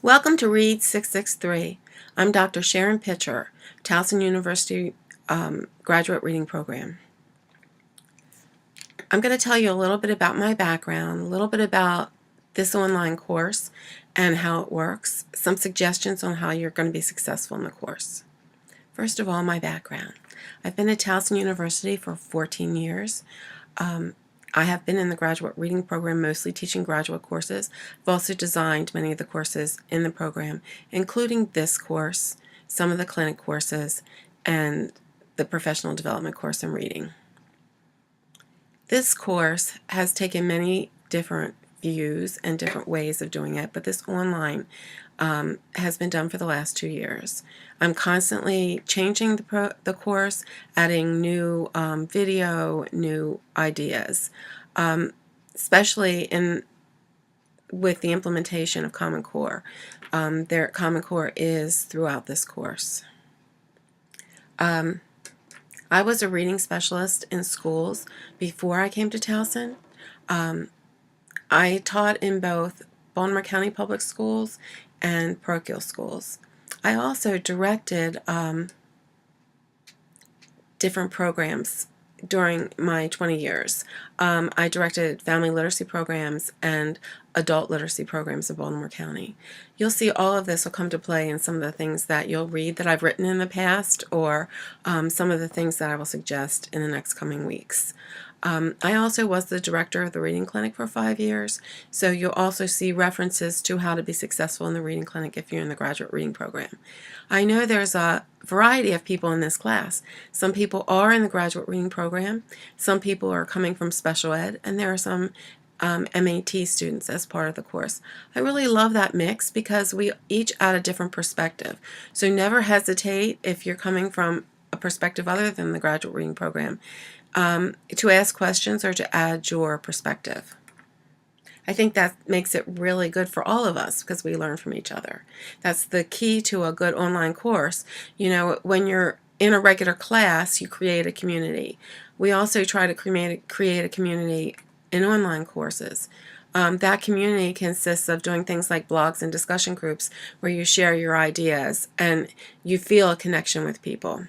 Welcome to Read 663. I'm Dr. Sharon Pitcher, Towson University Graduate Reading Program. I'm going to tell you a little bit about my background, a little bit about this online course and how it works, some suggestions on how you're going to be successful in the course. First of all, my background. I've been at Towson University for 14 years. I have been in the graduate reading program, mostly teaching graduate courses. I've also designed many of the courses in the program, including this course, some of the clinic courses, and the professional development course in reading. This course has taken many different views and different ways of doing it, but this online has been done for the last 2 years. I'm constantly changing the course, adding new video, new ideas, especially with the implementation of Common Core. Common Core is throughout this course. I was a reading specialist in schools before I came to Towson. I taught in both Baltimore County Public Schools and parochial schools. I also directed different programs during my 20 years. I directed family literacy programs and adult literacy programs in Baltimore County. You'll see all of this will come to play in some of the things that you'll read that I've written in the past, or some of the things that I will suggest in the next coming weeks. I also was the director of the reading clinic for 5 years, so you'll also see references to how to be successful in the reading clinic if you're in the graduate reading program. I know there's a variety of people in this class. Some people are in the graduate reading program, some people are coming from special ed, and there are some MAT students as part of the course. I really love that mix because we each add a different perspective. So never hesitate if you're coming from a perspective other than the graduate reading program to ask questions or to add your perspective. I think that makes it really good for all of us because we learn from each other. That's the key to a good online course. You know, when you're in a regular class, you create a community. We also try to create a community in online courses. That community consists of doing things like blogs and discussion groups where you share your ideas and you feel a connection with people.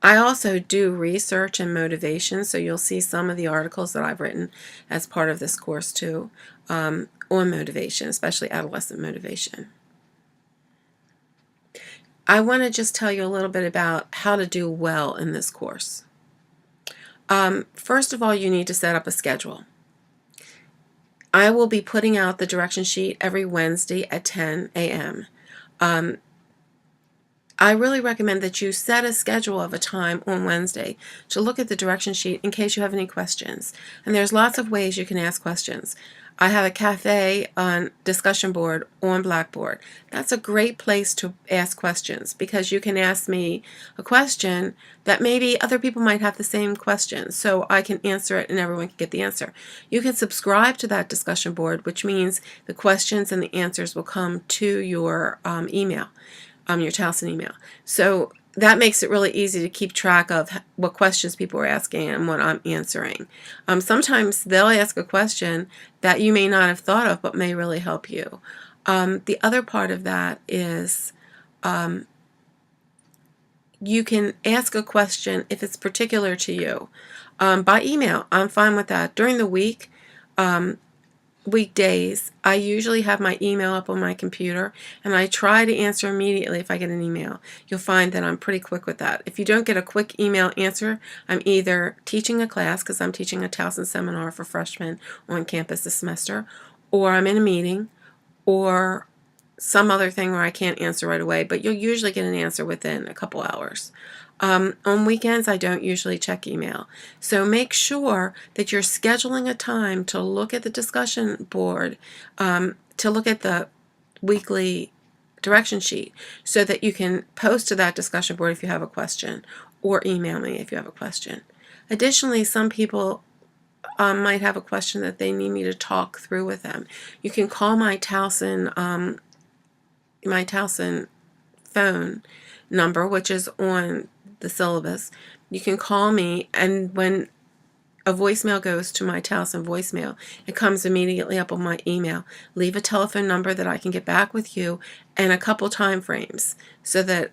I also do research and motivation, so you'll see some of the articles that I've written as part of this course too, on motivation, especially adolescent motivation. I want to just tell you a little bit about how to do well in this course. First of all, you need to set up a schedule. I will be putting out the direction sheet every Wednesday at 10 a.m. I really recommend that you set a schedule of a time on Wednesday to look at the direction sheet in case you have any questions. And there's lots of ways you can ask questions. I have a cafe on discussion board on Blackboard. That's a great place to ask questions because you can ask me a question that maybe other people might have the same question, so I can answer it and everyone can get the answer. You can subscribe to that discussion board, which means the questions and the answers will come to your email. Your Towson email. So that makes it really easy to keep track of what questions people are asking and what I'm answering. Sometimes they'll ask a question that you may not have thought of but may really help you. The other part of that is you can ask a question if it's particular to you by email. I'm fine with that. During the week, weekdays, I usually have my email up on my computer and I try to answer immediately if I get an email. You'll find that I'm pretty quick with that. If you don't get a quick email answer, I'm either teaching a class because I'm teaching a Towson seminar for freshmen on campus this semester, or I'm in a meeting, or some other thing where I can't answer right away, but you'll usually get an answer within a couple hours. On weekends, I don't usually check email. So make sure that you're scheduling a time to look at the discussion board, to look at the weekly direction sheet so that you can post to that discussion board if you have a question or email me if you have a question. Additionally, some people might have a question that they need me to talk through with them. You can call my Towson phone number, which is on the syllabus. You can call me, and when a voicemail goes to my Towson voicemail, it comes immediately up on my email. Leave a telephone number that I can get back with you and a couple time frames so that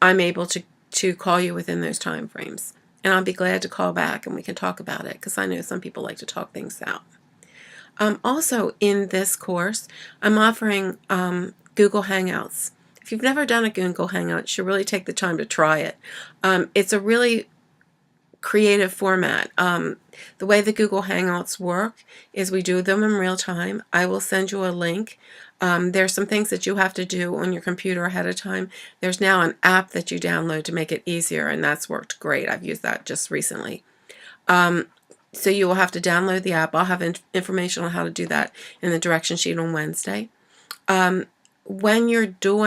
I'm able to call you within those time frames. And I'll be glad to call back and we can talk about it, because I know some people like to talk things out. Also, in this course, I'm offering Google Hangouts. If you've never done a Google Hangout, you should really take the time to try it. It's a really creative format. The way the Google Hangouts work is we do them in real time. I will send you a link. There's some things that you have to do on your computer ahead of time. There's now an app that you download to make it easier, and that's worked great. I've used that just recently. So you will have to download the app. I'll have information on how to do that in the direction sheet on Wednesday. When you go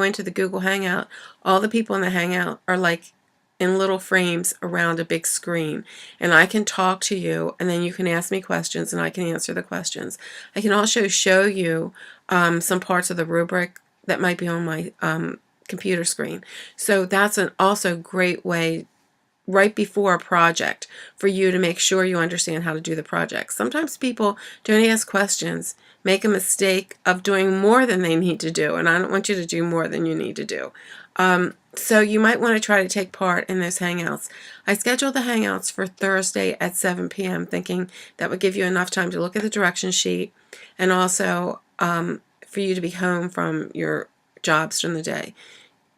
into the Google Hangout, all the people in the Hangout are like in little frames around a big screen, and I can talk to you, and then you can ask me questions and I can answer the questions. I can also show you some parts of the rubric that might be on my computer screen. So that's an also great way right before a project for you to make sure you understand how to do the project. Sometimes people don't ask questions, make a mistake of doing more than they need to do, and I don't want you to do more than you need to do. So you might want to try to take part in those Hangouts. I scheduled the Hangouts for Thursday at 7 p.m. thinking that would give you enough time to look at the direction sheet and also for you to be home from your jobs during the day.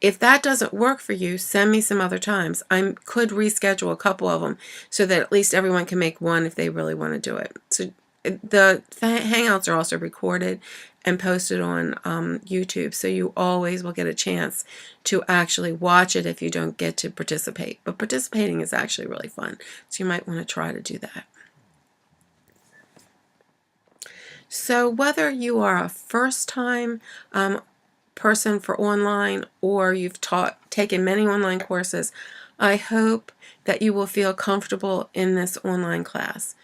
If that doesn't work for you, send me some other times. I could reschedule a couple of them so that at least everyone can make one if they really want to do it. So the Hangouts are also recorded and posted on YouTube, so you always will get a chance to actually watch it if you don't get to participate. But participating is actually really fun, so you might want to try to do that. So whether you are a first-time person for online or you've taken many online courses, I hope that you will feel comfortable in this online class.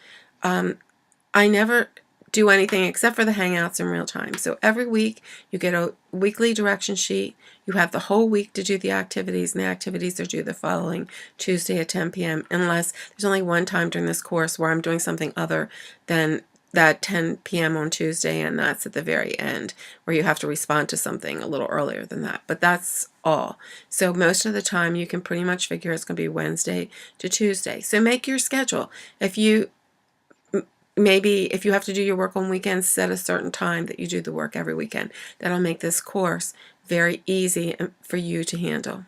I never do anything except for the Hangouts in real time. So every week you get a weekly direction sheet. You have the whole week to do the activities, and the activities are due the following Tuesday at 10 p.m. unless there's only one time during this course where I'm doing something other than that 10 p.m. on Tuesday, and that's at the very end where you have to respond to something a little earlier than that. But that's all. So most of the time you can pretty much figure it's going to be Wednesday to Tuesday. So make your schedule. If you have to do your work on weekends, set a certain time that you do the work every weekend. That'll make this course very easy for you to handle.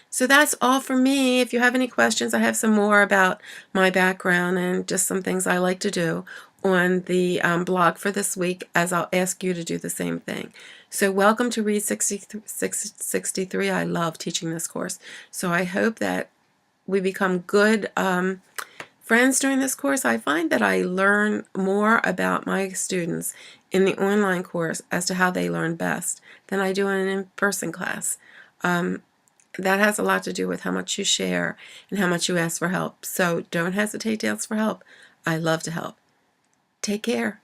So that's all for me. If you have any questions, I have some more about my background and just some things I like to do on the blog for this week, as I'll ask you to do the same thing. So welcome to Read 63. I love teaching this course. So I hope that we become good friends during this course. I find that I learn more about my students in the online course as to how they learn best than I do in an in-person class. That has a lot to do with how much you share and how much you ask for help. So don't hesitate to ask for help. I love to help. Take care.